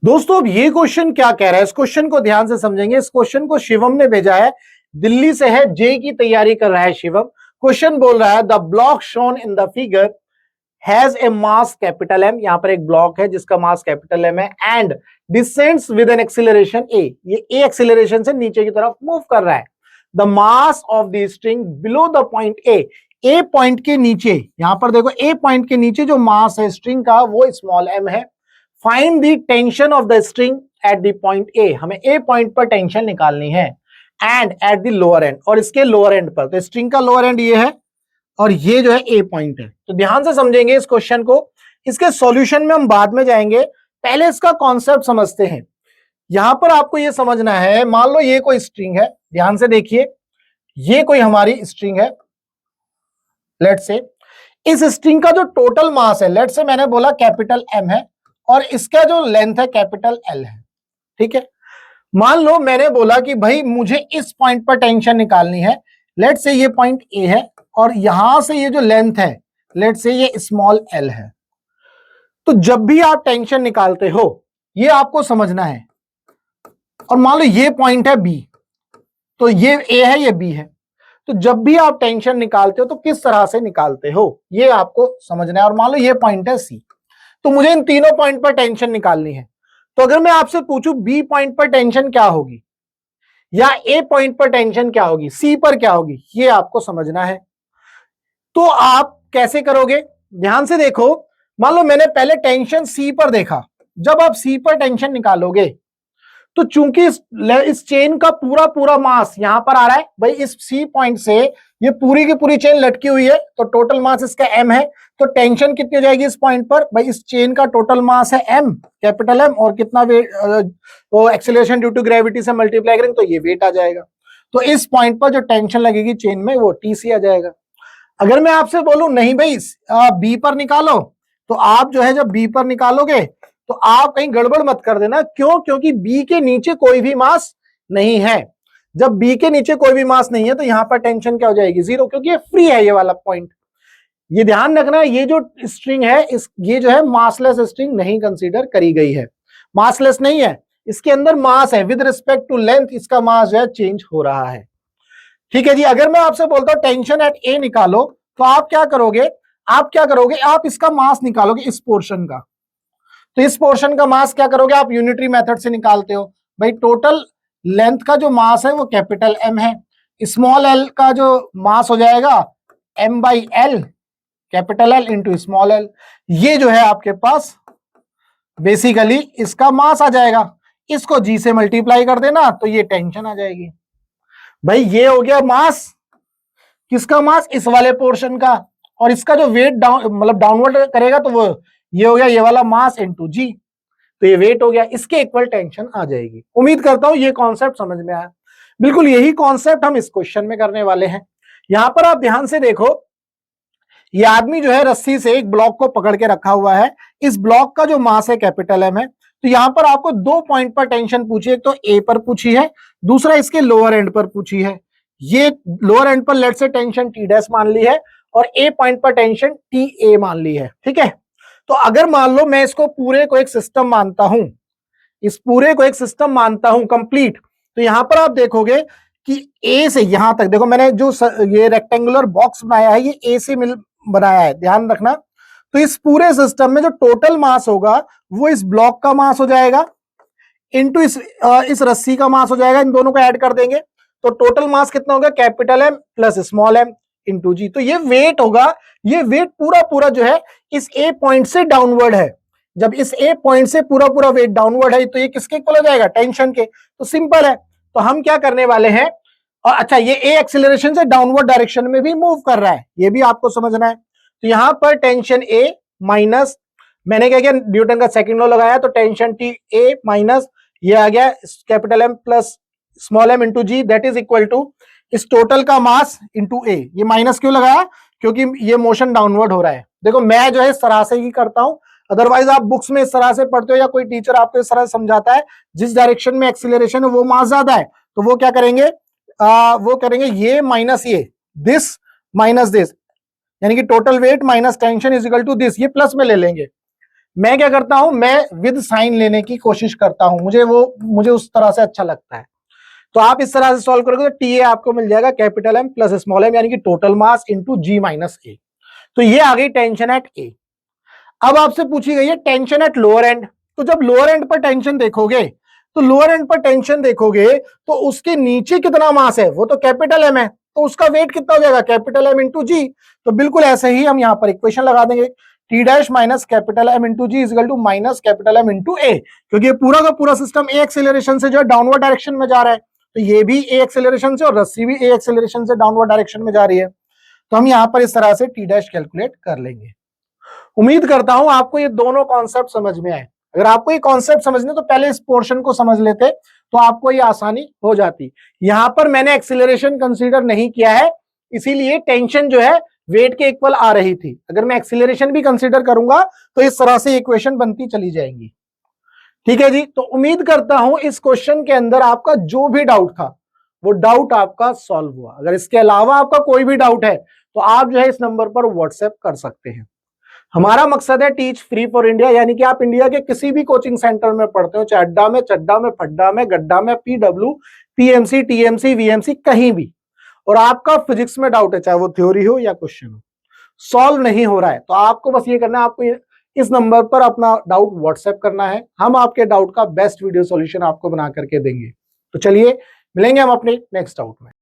दोस्तों अब ये क्वेश्चन क्या कह रहा है, इस क्वेश्चन को ध्यान से समझेंगे। इस क्वेश्चन को शिवम ने भेजा है, दिल्ली से है, जे की तैयारी कर रहा है शिवम। क्वेश्चन बोल रहा है the block shown in the figure has a mass capital M. यहां पर एक ब्लॉक है जिसका मास कैपिटल एम है and descends with an acceleration a. ये ए एक्सीलरेशन से नीचे की तरफ मूव कर रहा है। The mass of the string below the point A point के नीचे, यहां पर देखो ए पॉइंट के नीचे जो मास है स्ट्रिंग का वो स्मॉल एम है। Find the tension of the string at the point A. हमें ए पॉइंट पर टेंशन निकालनी है and at the lower and, और इसके लोअर एंड पर। तो स्ट्रिंग का लोअर एंड ये है और ये जो है ए पॉइंट है। तो ध्यान से समझेंगे इस क्वेश्चन को। इसके सॉल्यूशन में हम बाद में जाएंगे, पहले इसका कॉन्सेप्ट समझते हैं। यहां पर आपको ये समझना है, मान लो ये कोई स्ट्रिंग है, ध्यान से देखिए, ये कोई हमारी स्ट्रिंग है। लेट से इस स्ट्रिंग का जो टोटल मास है, लेट से मैंने बोला कैपिटल एम है और इसका जो लेंथ है कैपिटल एल है। ठीक है, मान लो मैंने बोला कि भाई मुझे इस पॉइंट पर टेंशन निकालनी है। लेट से ये पॉइंट ए है और यहां से ये जो लेंथ है लेट से ये स्मॉल एल है। तो जब भी आप टेंशन निकालते हो ये आपको समझना है। और मान लो ये पॉइंट है बी, तो ये ए है ये बी है। तो जब भी आप टेंशन निकालते हो तो किस तरह से निकालते हो ये आपको समझना है। और मान लो ये पॉइंट है सी, तो मुझे इन तीनों पॉइंट पर टेंशन निकालनी है। तो अगर मैं आपसे पूछूं बी पॉइंट पर टेंशन क्या होगी या ए पॉइंट पर टेंशन क्या होगी, सी पर क्या होगी, ये आपको समझना है। तो आप कैसे करोगे, ध्यान से देखो। मान लो मैंने पहले टेंशन सी पर देखा, जब आप सी पर टेंशन निकालोगे तो चूंकि इस चेन का पूरा पूरा मास यहां पर आ रहा है, भाई इस सी पॉइंट से ये पूरी की पूरी चेन लटकी हुई है, तो टोटल मास इसका एम है। तो टेंशन कितनी हो जाएगी इस पॉइंट पर, भाई इस चेन का टोटल मास है एम, कैपिटल एम, और कितना वेट, वो एक्सेलरेशन ड्यू टू ग्रेविटी से मल्टीप्लाई करेंगे तो ये वेट आ जाएगा। तो इस पॉइंट पर जो टेंशन लगेगी चेन में वो टी सी आ जाएगा। अगर मैं आपसे बोलूं नहीं भाई बी पर निकालो, तो आप जो है जब बी पर निकालोगे तो आप कहीं गड़बड़ मत कर देना। क्यों? क्योंकि बी के नीचे कोई भी मास नहीं है। जब बी के नीचे कोई भी मास नहीं है तो यहां पर टेंशन क्या हो जाएगी, जीरो, क्योंकि ये फ्री है ये वाला पॉइंट। ये ध्यान रखना, ये जो स्ट्रिंग है ये जो है मासलेस स्ट्रिंग नहीं कंसीडर करी गई है। मासलेस नहीं है, इसके अंदर मास है, विद रिस्पेक्ट टू लेंथ इसका मास जो है चेंज हो रहा है। ठीक है जी। अगर मैं आपसे बोलता हूं टेंशन एट ए निकालो, तो आप क्या करोगे, आप इसका मास निकालोगे इस पोर्शन का। तो इस पोर्शन का मास क्या करोगे, आप यूनिटरी मेथड से निकालते हो। भाई टोटल लेंथ का जो मास है वो कैपिटल एम है, स्मॉल एल का जो मास हो जाएगा M by L, capital L into small L. ये जो है आपके पास बेसिकली इसका मास आ जाएगा। इसको जी से मल्टीप्लाई कर देना तो ये टेंशन आ जाएगी। भाई ये हो गया मास, किसका मास, इस वाले पोर्शन का। और इसका जो वेट डाउन मतलब डाउनवर्ड करेगा तो वो ये हो गया ये वाला मास इनटू जी, तो ये वेट हो गया, इसके इक्वल टेंशन आ जाएगी। उम्मीद करता हूं ये कॉन्सेप्ट समझ में आया। बिल्कुल यही कॉन्सेप्ट हम इस क्वेश्चन में करने वाले हैं। यहां पर आप ध्यान से देखो, ये आदमी जो है रस्सी से एक ब्लॉक को पकड़ के रखा हुआ है। इस ब्लॉक का जो मास है कैपिटल एम है। तो यहां पर आपको दो पॉइंट पर टेंशन पूछी है, एक तो ए पर पूछी है, दूसरा इसके लोअर एंड पर पूछी है। ये लोअर एंड पर लेट से टेंशन टी डैश मान ली है और ए पॉइंट पर टेंशन टी ए मान ली है। ठीक है, तो अगर मान लो मैं इसको पूरे को एक सिस्टम मानता हूं, इस पूरे को एक सिस्टम मानता हूं कंप्लीट, तो यहां पर आप देखोगे कि ए से यहां तक देखो, मैंने जो ये रेक्टेंगुलर बॉक्स बनाया है ये ए से मिल बनाया है, ध्यान रखना। तो इस पूरे सिस्टम में जो टोटल मास होगा वो इस ब्लॉक का मास हो जाएगा इनटू इस रस्सी का मास हो जाएगा, इन दोनों को ऐड कर देंगे तो टोटल मास कितना होगा, capital M plus small M into g. तो ये वेट होगा, ये वेट पूरा पूरा जो है इस ए पॉइंट से डाउनवर्ड है। जब इस ए पॉइंट से पूरा पूरा वेट डाउनवर्ड है तो ये किसके इक्वल हो जाएगा, टेंशन के। तो सिंपल है, तो हम क्या करने वाले हैं, और अच्छा ये ए एक्सीलरेशन से डाउनवर्ड डायरेक्शन में भी मूव कर रहा है, ये भी आपको समझना है। तो यहां पर टेंशन ए माइनस, मैंने क्या किया, न्यूटन का सेकंड लॉ लगाया, तो टेंशन टी ए माइनस ये आ गया capital M plus small M into g, that is equal to इस टोटल का मास इंटू ए। ये माइनस क्यों लगाया, क्योंकि ये मोशन डाउनवर्ड हो रहा है। देखो मैं जो है इस तरह से ही करता हूं, अदरवाइज आप बुक्स में इस तरह से पढ़ते हो या कोई टीचर आपको इस तरह से समझाता है, जिस डायरेक्शन में एक्सीलरेशन है वो मास ज्यादा है तो वो क्या करेंगे, वो करेंगे ये माइनस ये, दिस माइनस दिस, यानी कि total weight minus tension is equal to this, ये प्लस में ले लेंगे। मैं क्या करता हूं, मैं विद साइन लेने की कोशिश करता हूं, मुझे उस तरह से अच्छा लगता है। तो आप इस तरह से सॉल्व करोगे तो टी ए आपको मिल जाएगा capital M plus small M, यानी कि total mass into g minus a. तो ये आ गई टेंशन एट ए। अब आपसे पूछी गई है टेंशन एट लोअर एंड। तो जब लोअर एंड पर टेंशन देखोगे, तो लोअर एंड पर टेंशन देखोगे तो उसके नीचे कितना मास है, वो तो कैपिटल एम है, तो उसका वेट कितना हो जाएगा, कैपिटल एम इंटू जी। तो बिल्कुल ऐसे ही हम यहां पर इक्वेशन लगा देंगे, T dash minus capital M into g equal to minus capital M into a, क्योंकि ये पूरा का पूरा सिस्टम ए एक्सेलरेशन से जो है डाउनवर्ड डायरेक्शन में जा रहा है, तो ये भी ए एक्सेलरेशन से और रस्सी भी ए एक्सेलरेशन से डाउनवर्ड डायरेक्शन में जा रही है। तो हम यहां पर इस तरह से टी डैश कैलकुलेट कर लेंगे। उम्मीद करता हूं आपको ये दोनों कॉन्सेप्ट समझ में आए। अगर आपको ये कॉन्सेप्ट समझने तो पहले इस पोर्शन को समझ लेते तो आपको ये आसानी हो जाती। यहां पर मैंने एक्सीलरेशन कंसीडर नहीं किया है, इसीलिए टेंशन जो है वेट के इक्वल आ रही थी। अगर मैं एक्सीलरेशन भी कंसीडर करूंगा तो इस तरह से इक्वेशन बनती चली जाएंगी। ठीक है जी, तो उम्मीद करता हूं इस क्वेश्चन के अंदर आपका जो भी डाउट था वो डाउट आपका सॉल्व हुआ। अगर इसके अलावा आपका कोई भी डाउट है तो आप जो है इस नंबर पर व्हाट्सएप कर सकते हैं। हमारा मकसद है टीच फ्री फॉर इंडिया, यानी कि आप इंडिया के किसी भी कोचिंग सेंटर में पढ़ते हो, चाहे अड्डा में, चड्डा में, फड्डा में, गड्ढा में, पीडब्ल्यू, पीएमसी, टीएमसी, वीएमसी, कहीं भी, और आपका फिजिक्स में डाउट है, चाहे वो थ्योरी हो या क्वेश्चन हो, सॉल्व नहीं हो रहा है, तो आपको बस ये करना है, आपको इस नंबर पर अपना डाउट व्हाट्सएप करना है। हम आपके डाउट का बेस्ट वीडियो सॉल्यूशन आपको बना करके देंगे। तो चलिए मिलेंगे हम अपने नेक्स्ट डाउट में।